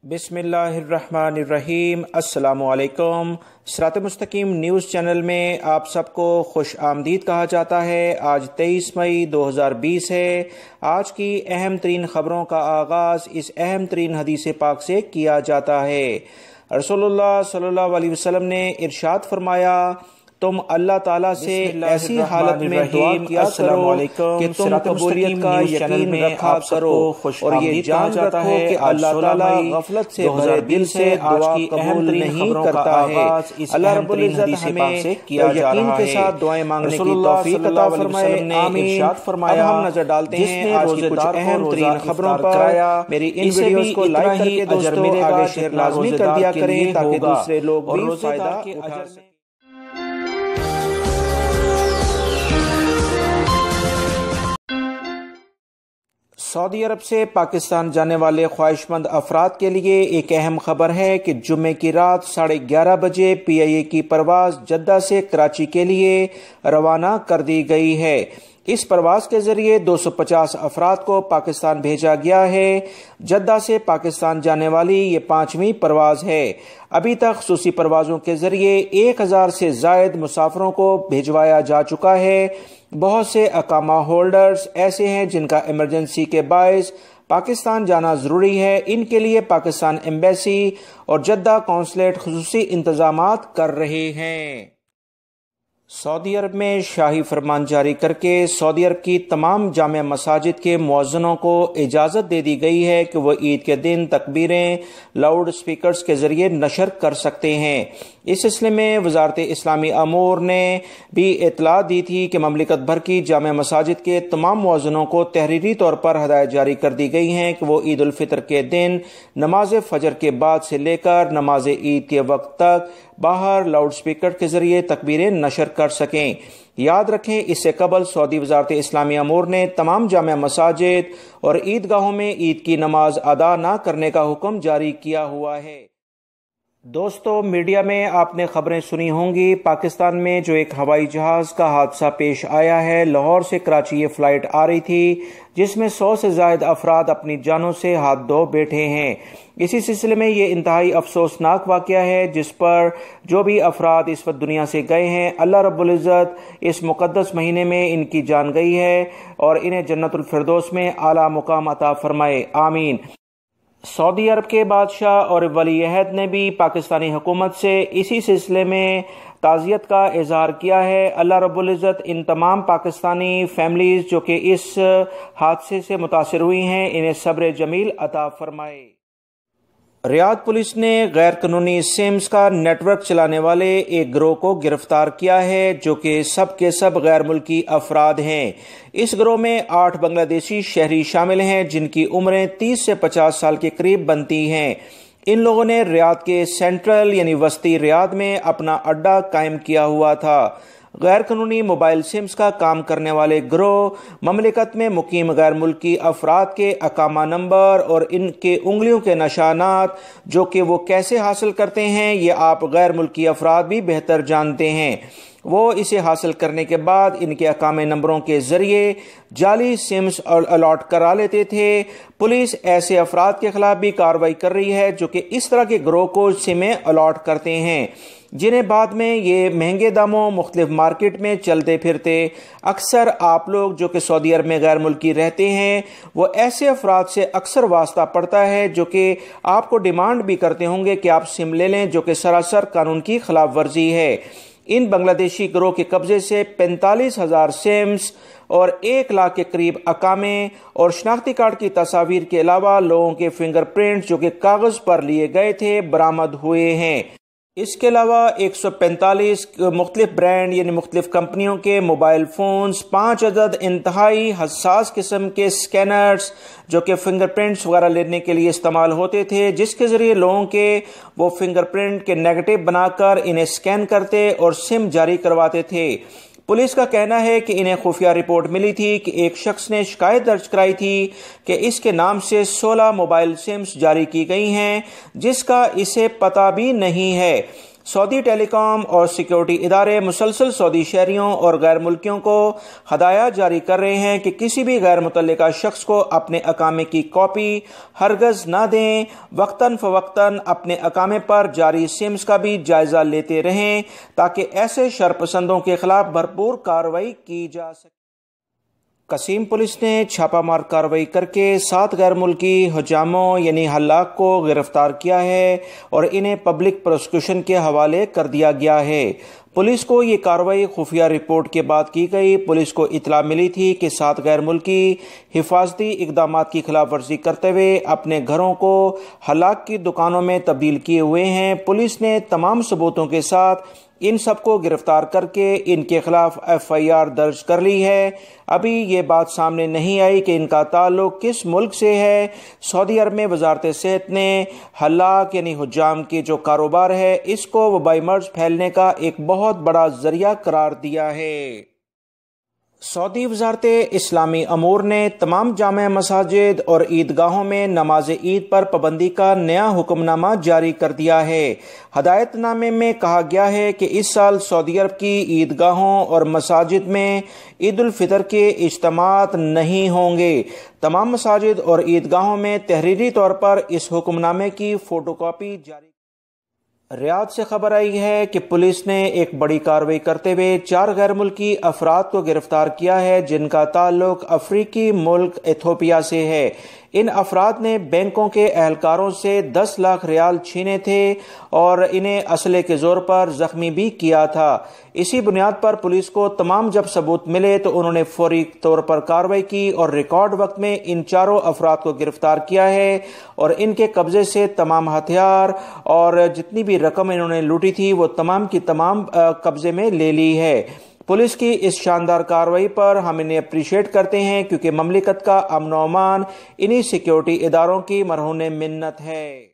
بسم اللہ الرحمن الرحیم۔ السلام علیکم۔ صراط مستقیم نیوز چینل میں آپ سب کو خوش آمدید کہا جاتا ہے۔ آج 23 مئی 2020 ہے۔ آج کی اہم ترین خبروں کا آغاز اس اہم ترین حدیث پاک سے کیا جاتا ہے۔ رسول اللہ صلی اللہ علیہ وسلم نے ارشاد فرمایا، تم اللہ تعالیٰ سے ایسی حالت میں دعا کیا کرو کہ تم قبولیت کا یقین رکھا کرو اور یہ جان رکھو کہ اللہ تعالیٰ غفلت سے بھرے دل سے دعا قبول نہیں کرتا ہے۔ اللہ رب العزت ہمیں یقین کے ساتھ دعائیں مانگنے کی توفیق عطا فرمائے، آمین۔ اب ہم نظر ڈالتے ہیں آج کی کچھ اہم ترین خبروں پر۔ میری ان ویڈیوز کو لائک کر کے دوستوں آگے شیئر لازمی کر دیا کریں تاکہ دوسرے لوگ بھی فائدہ اٹھا سکیں۔ سعودی عرب سے پاکستان جانے والے خواہش مند افراد کے لیے ایک اہم خبر ہے کہ جمعے کی رات 11:30 بجے PIA کی پرواز جدہ سے کراچی کے لیے روانہ کر دی گئی ہے۔ اس پرواز کے ذریعے 250 افراد کو پاکستان بھیجا گیا ہے۔ جدہ سے پاکستان جانے والی یہ 5ویں پرواز ہے۔ ابھی تک خصوصی پروازوں کے ذریعے 1000 سے زائد مسافروں کو بھیجوایا جا چکا ہے۔ بہت سے اقامہ ہولڈرز ایسے ہیں جن کا ایمرجنسی کے باعث پاکستان جانا ضروری ہے۔ ان کے لیے پاکستان ایمبیسی اور جدہ قونصلیٹ خصوصی انتظامات کر رہے ہیں۔ سعودی عرب میں شاہی فرمان جاری کر کے سعودی عرب کی تمام جامع مساجد کے مؤذنوں کو اجازت دے دی گئی ہے کہ وہ عید کے دن تکبیریں لاؤڈ سپیکرز کے ذریعے نشر کر سکتے ہیں۔ اس سلسلے میں وزارت اسلامی امور نے بھی اطلاع دی تھی کہ مملکت بھر کی جامع مساجد کے تمام مؤذنوں کو تحریری طور پر ہدایت جاری کر دی گئی ہیں کہ وہ عید الفطر کے دن نماز فجر کے بعد سے لے کر نماز عید کے وقت تک باہر لاؤڈ سپیکر کے ذریعے تکبیریں نشر کر سکیں۔ یاد رکھیں، اس سے قبل سعودی وزارت اسلامی امور نے تمام جامع مساجد اور عیدگاہوں میں عید کی نماز ادا نہ کرنے کا حکم جاری کیا ہوا ہے۔ دوستو، میڈیا میں آپ نے خبریں سنی ہوں گی، پاکستان میں جو ایک ہوائی جہاز کا حادثہ پیش آیا ہے۔ لاہور سے کراچی یہ فلائٹ آ رہی تھی جس میں 100 سے زائد افراد اپنی جانوں سے ہاتھ دھو بیٹھے ہیں۔ اسی سلسلے میں یہ انتہائی افسوسناک واقعہ ہے جس پر جو بھی افراد اس وقت دنیا سے گئے ہیں، اللہ رب العزت اس مقدس مہینے میں ان کی جان گئی ہے اور انہیں جنت الفردوس میں اعلیٰ مقام عطا فرمائے، آمین۔ سعودی عرب کے بادشاہ اور ولی عہد نے بھی پاکستانی حکومت سے اسی سلسلے میں تعزیت کا اظہار کیا ہے۔ اللہ رب العزت ان تمام پاکستانی فیملیز جو کہ اس حادثے سے متاثر ہوئی ہیں، انہیں صبر جمیل عطا فرمائے۔ ریاض پولیس نے غیر قانونی سمز کا نیٹ ورک چلانے والے ایک گروہ کو گرفتار کیا ہے جو کہ سب کے سب غیر ملکی افراد ہیں۔ اس گروہ میں 8 بنگلہ دیشی شہری شامل ہیں جن کی عمریں 30 سے 50 سال کے قریب بنتی ہیں۔ ان لوگوں نے ریاض کے سینٹرل یعنی وسطی ریاض میں اپنا اڈا قائم کیا ہوا تھا۔ غیر قانونی موبائل سمز کا کام کرنے والے گروہ مملکت میں مقیم غیر ملکی افراد کے اقامہ نمبر اور ان کے انگلیوں کے نشانات جو کہ وہ کیسے حاصل کرتے ہیں، یہ آپ غیر ملکی افراد بھی بہتر جانتے ہیں۔ وہ اسے حاصل کرنے کے بعد ان کے اقامہ نمبروں کے ذریعے جعلی سمز الاٹ کرا لیتے تھے۔ پولیس ایسے افراد کے خلاف بھی کارروائی کر رہی ہے جو کہ اس طرح کے گروہ کو سمیں الاٹ کرتے ہیں جنہیں بعد میں یہ مہنگے داموں مختلف مارکیٹ میں چلتے پھرتے۔ اکثر آپ لوگ جو کہ سعودی عرب میں غیر ملکی رہتے ہیں، وہ ایسے افراد سے اکثر واسطہ پڑتا ہے جو کہ آپ کو ڈیمانڈ بھی کرتے ہوں گے کہ آپ سم لے لیں، جو کہ سراسر قانون کی خلاف ورزی ہے۔ ان بنگلہ دیشی گروہ کے قبضے سے 45,000 سمز اور 1 لاکھ کے قریب اقامے اور شناختی کارڈ کی تصاویر کے علاوہ لوگوں کے فنگر پرنٹس جو کہ کاغذ پر لیے گئے تھے برآمد ہوئے ہیں۔ اس کے علاوہ 145 مختلف برانڈ یعنی مختلف کمپنیوں کے موبائل فونز، 5 عدد انتہائی حساس قسم کے سکینرز جو کہ فنگر پرنٹس وغیرہ لینے کے لیے استعمال ہوتے تھے، جس کے ذریعے لوگوں کے وہ فنگر پرنٹ کے نیگیٹو بنا کر انہیں سکین کرتے اور سم جاری کرواتے تھے۔ پولیس کا کہنا ہے کہ انہیں خفیہ رپورٹ ملی تھی کہ ایک شخص نے شکایت درج کرائی تھی کہ اس کے نام سے 16 موبائل سمز جاری کی گئی ہیں جس کا اسے پتہ بھی نہیں ہے۔ سعودی ٹیلی کام اور سیکیورٹی ادارے مسلسل سعودی شہریوں اور غیر ملکیوں کو ہدایات جاری کر رہے ہیں کہ کسی بھی غیر متعلقہ شخص کو اپنے اقامے کی کاپی ہرگز نہ دیں۔ وقتاً فوقتاً اپنے اقامے پر جاری سمز کا بھی جائزہ لیتے رہیں تاکہ ایسے شرپسندوں کے خلاف بھرپور کارروائی کی جا سکے۔ قصیم پولیس نے چھاپہ مار کارروائی کر کے 7 غیر ملکی حجاموں یعنی حلاق کو گرفتار کیا ہے اور انہیں پبلک پروسیکیوشن کے حوالے کر دیا گیا ہے۔ پولیس کو یہ کارروائی خفیہ رپورٹ کے بعد کی گئی۔ پولیس کو اطلاع ملی تھی کہ 7 غیر ملکی حفاظتی اقدامات کی خلاف ورزی کرتے ہوئے اپنے گھروں کو حلاق کی دکانوں میں تبدیل کیے ہوئے ہیں۔ پولیس نے تمام ثبوتوں کے ساتھ ان سب کو گرفتار کر کے ان کے خلاف FIR درج کر لی ہے۔ ابھی یہ بات سامنے نہیں آئی کہ ان کا تعلق کس ملک سے ہے۔ سعودی عرب میں وزارت صحت نے حلاق یعنی حجام کی جو کاروبار ہے اس کو وبائی مرض پھیلنے کا ایک بہت بڑا ذریعہ قرار دیا ہے۔ سعودی وزارت اسلامی امور نے تمام جامع مساجد اور عیدگاہوں میں نماز عید پر پابندی کا نیا حکم نامہ جاری کر دیا ہے۔ ہدایت نامے میں کہا گیا ہے کہ اس سال سعودی عرب کی عیدگاہوں اور مساجد میں عید الفطر کے اجتماعات نہیں ہوں گے۔ تمام مساجد اور عیدگاہوں میں تحریری طور پر اس حکم نامے کی فوٹو کاپی جاری۔ ریاض سے خبر آئی ہے کہ پولیس نے ایک بڑی کارروائی کرتے ہوئے 4 غیر ملکی افراد کو گرفتار کیا ہے جن کا تعلق افریقی ملک ایتھوپیا سے ہے۔ ان افراد نے بینکوں کے اہلکاروں سے 10 لاکھ ریال چھینے تھے اور انہیں اسلحے کے زور پر زخمی بھی کیا تھا۔ اسی بنیاد پر پولیس کو تمام جب ثبوت ملے تو انہوں نے فوری طور پر کارروائی کی اور ریکارڈ وقت میں ان 4 افراد کو گرفتار کیا ہے اور ان کے قبضے سے تمام ہتھیار اور جتنی بھی رقم انہوں نے لوٹی تھی وہ تمام کی تمام قبضے میں لے لی ہے۔ پولیس کی اس شاندار کارروائی پر ہم انہیں اپریشیٹ کرتے ہیں کیونکہ مملکت کا امن و امان انہی سیکیورٹی اداروں کی مرہون منت ہے۔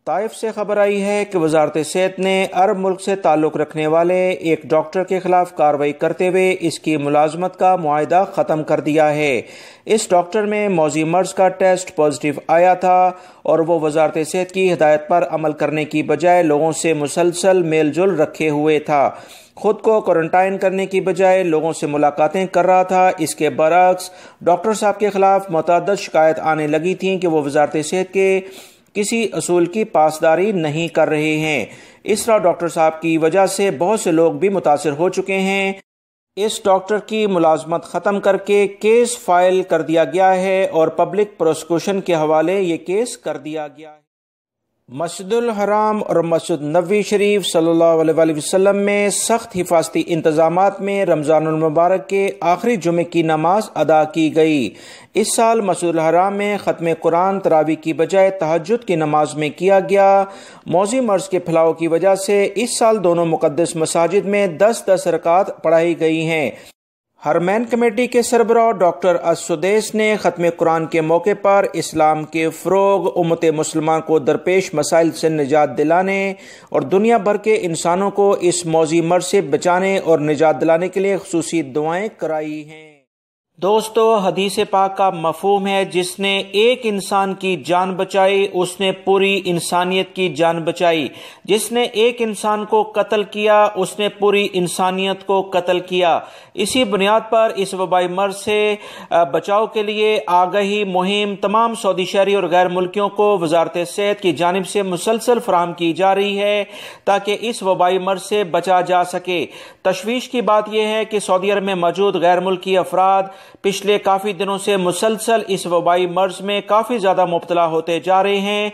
طائف سے خبر آئی ہے کہ وزارت صحت نے عرب ملک سے تعلق رکھنے والے ایک ڈاکٹر کے خلاف کارروائی کرتے ہوئے اس کی ملازمت کا معاہدہ ختم کر دیا ہے۔ اس ڈاکٹر میں موذی مرض کا ٹیسٹ پازیٹیو آیا تھا اور وہ وزارت صحت کی ہدایت پر عمل کرنے کی بجائے لوگوں سے مسلسل میل جول رکھے ہوئے تھا۔ خود کو کوارنٹائن کرنے کی بجائے لوگوں سے ملاقاتیں کر رہا تھا۔ اس کے برعکس ڈاکٹر صاحب کے خلاف متعدد شکایت آنے لگی تھیں کہ وہ وزارت صحت کے کسی اصول کی پاسداری نہیں کر رہے ہیں۔ اس طرح ڈاکٹر صاحب کی وجہ سے بہت سے لوگ بھی متاثر ہو چکے ہیں۔ اس ڈاکٹر کی ملازمت ختم کر کے کیس فائل کر دیا گیا ہے اور پبلک پروسیکیوشن کے حوالے یہ کیس کر دیا گیا ہے۔ مسجد الحرام اور مسجد نبوی شریف صلی اللہ علیہ وسلم میں سخت حفاظتی انتظامات میں رمضان المبارک کے آخری جمعے کی نماز ادا کی گئی۔ اس سال مسجد الحرام میں ختم قرآن تراویح کی بجائے تہجد کی نماز میں کیا گیا۔ موذی مرض کے پھیلاؤ کی وجہ سے اس سال دونوں مقدس مساجد میں 10-10 رکعت پڑھائی گئی ہیں۔ حرمین کمیٹی کے سربراہ ڈاکٹر السدیس نے ختم قرآن کے موقع پر اسلام کے فروغ، امت مسلمان کو درپیش مسائل سے نجات دلانے اور دنیا بھر کے انسانوں کو اس موذی مرض سے بچانے اور نجات دلانے کے لیے خصوصی دعائیں کرائی ہیں۔ دوستو، حدیث پاک کا مفہوم ہے جس نے ایک انسان کی جان بچائی اس نے پوری انسانیت کی جان بچائی، جس نے ایک انسان کو قتل کیا اس نے پوری انسانیت کو قتل کیا۔ اسی بنیاد پر اس وبائی مرض سے بچاؤ کے لیے آگہی مہم تمام سعودی شہری اور غیر ملکیوں کو وزارت صحت کی جانب سے مسلسل فراہم کی جا رہی ہے تاکہ اس وبائی مرض سے بچا جا سکے۔ تشویش کی بات یہ ہے کہ سعودی عرب میں موجود غیر ملکی افراد پچھلے کافی دنوں سے مسلسل اس وبائی مرض میں کافی زیادہ مبتلا ہوتے جا رہے ہیں۔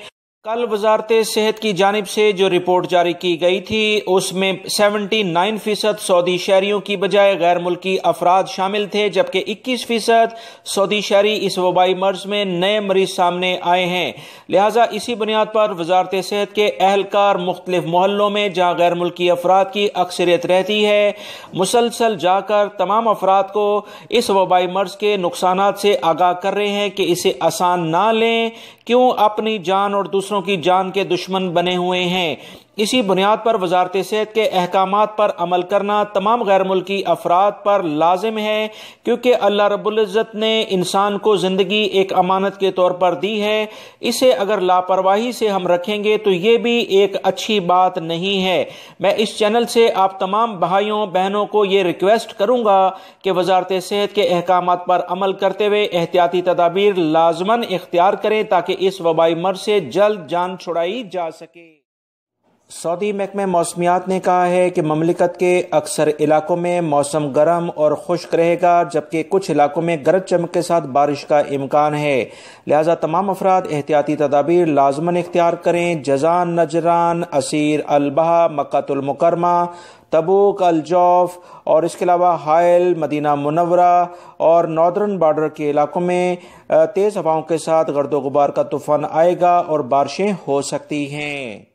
کل وزارت صحت کی جانب سے جو رپورٹ جاری کی گئی تھی اس میں 79% سعودی شہریوں کی بجائے غیر ملکی افراد شامل تھے، جبکہ 21% سعودی شہری اس وبائی مرض میں نئے مریض سامنے آئے ہیں۔ لہٰذا اسی بنیاد پر وزارت صحت کے اہلکار مختلف محلوں میں جہاں غیر ملکی افراد کی اکثریت رہتی ہے مسلسل جا کر تمام افراد کو اس وبائی مرض کے نقصانات سے آگاہ کر رہے ہیں کہ اسے آسان نہ لیں، کیوں اپنی جان اور دوسروں کی جان کے دشمن بنے ہوئے ہیں۔ اسی بنیاد پر وزارت صحت کے احکامات پر عمل کرنا تمام غیر ملکی افراد پر لازم ہے، کیونکہ اللہ رب العزت نے انسان کو زندگی ایک امانت کے طور پر دی ہے۔ اسے اگر لاپرواہی سے ہم رکھیں گے تو یہ بھی ایک اچھی بات نہیں ہے۔ میں اس چینل سے آپ تمام بھائیوں بہنوں کو یہ ریکویسٹ کروں گا کہ وزارت صحت کے احکامات پر عمل کرتے ہوئے احتیاطی تدابیر لازماً اختیار کریں تاکہ اس وبائی مرض سے جلد جان چھڑائی جا سکے۔ سعودی محکمہ موسمیات نے کہا ہے کہ مملکت کے اکثر علاقوں میں موسم گرم اور خشک رہے گا، جبکہ کچھ علاقوں میں گرج چمک کے ساتھ بارش کا امکان ہے، لہذا تمام افراد احتیاطی تدابیر لازماً اختیار کریں۔ جازان، نجران، عسیر، البہا، مکہ المکرمہ، تبوک، الجوف اور اس کے علاوہ حائل، مدینہ منورہ اور ناردرن بارڈر کے علاقوں میں تیز ہواؤں کے ساتھ گرد و غبار کا طوفان آئے گا اور بارشیں ہو سکتی ہیں۔